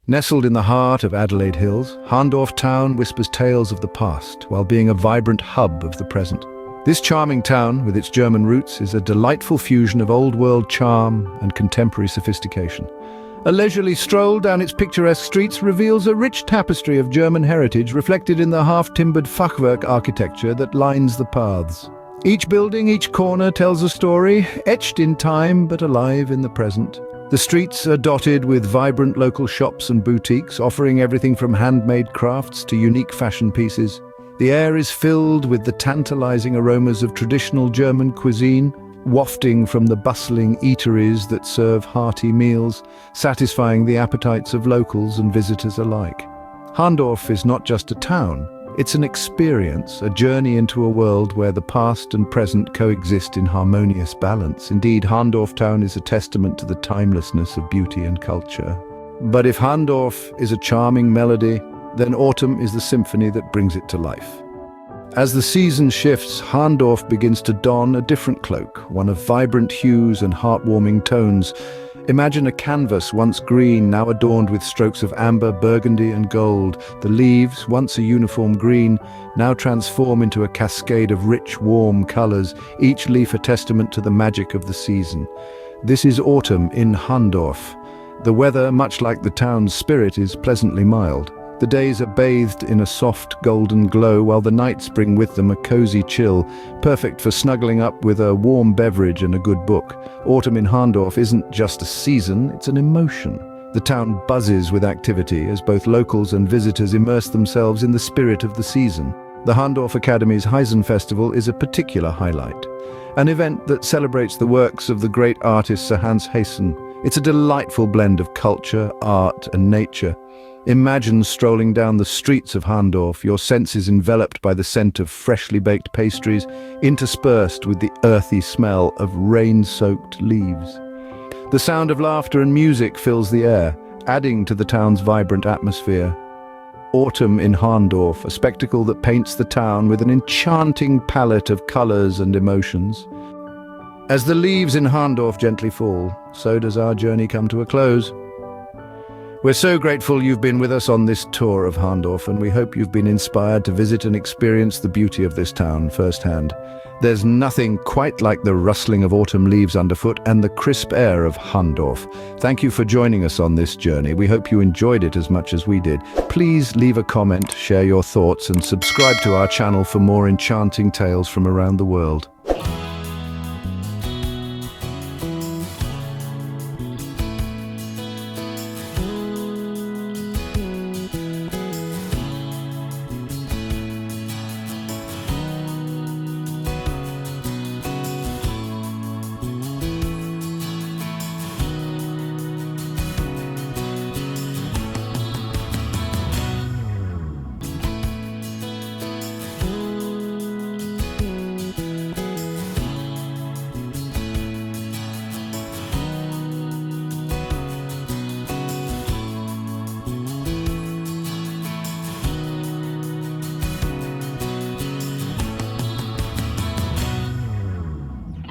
Nestled in the heart of Adelaide Hills, Hahndorf town whispers tales of the past while being a vibrant hub of the present. This charming town, with its German roots, is a delightful fusion of old-world charm and contemporary sophistication. A leisurely stroll down its picturesque streets reveals a rich tapestry of German heritage reflected in the half-timbered Fachwerk architecture that lines the paths. Each building, each corner tells a story, etched in time but alive in the present. The streets are dotted with vibrant local shops and boutiques, offering everything from handmade crafts to unique fashion pieces. The air is filled with the tantalizing aromas of traditional German cuisine, wafting from the bustling eateries that serve hearty meals, satisfying the appetites of locals and visitors alike. Hahndorf is not just a town, it's an experience, a journey into a world where the past and present coexist in harmonious balance. Indeed, Hahndorf town is a testament to the timelessness of beauty and culture. But if Hahndorf is a charming melody, then autumn is the symphony that brings it to life. As the season shifts, Hahndorf begins to don a different cloak, one of vibrant hues and heartwarming tones. Imagine a canvas once green, now adorned with strokes of amber, burgundy and gold. The leaves, once a uniform green, now transform into a cascade of rich, warm colors, each leaf a testament to the magic of the season. This is autumn in Hahndorf. The weather, much like the town's spirit, is pleasantly mild. The days are bathed in a soft golden glow, while the nights bring with them a cozy chill, perfect for snuggling up with a warm beverage and a good book. Autumn in Hahndorf isn't just a season, it's an emotion. The town buzzes with activity as both locals and visitors immerse themselves in the spirit of the season. The Hahndorf Academy's Heisen Festival is a particular highlight, an event that celebrates the works of the great artist Sir Hans Heisen. It's a delightful blend of culture, art and nature. Imagine strolling down the streets of Hahndorf, your senses enveloped by the scent of freshly baked pastries, interspersed with the earthy smell of rain-soaked leaves. The sound of laughter and music fills the air, adding to the town's vibrant atmosphere. Autumn in Hahndorf, a spectacle that paints the town with an enchanting palette of colors and emotions. As the leaves in Hahndorf gently fall, so does our journey come to a close. We're so grateful you've been with us on this tour of Hahndorf, and we hope you've been inspired to visit and experience the beauty of this town firsthand. There's nothing quite like the rustling of autumn leaves underfoot and the crisp air of Hahndorf. Thank you for joining us on this journey. We hope you enjoyed it as much as we did. Please leave a comment, share your thoughts, and subscribe to our channel for more enchanting tales from around the world.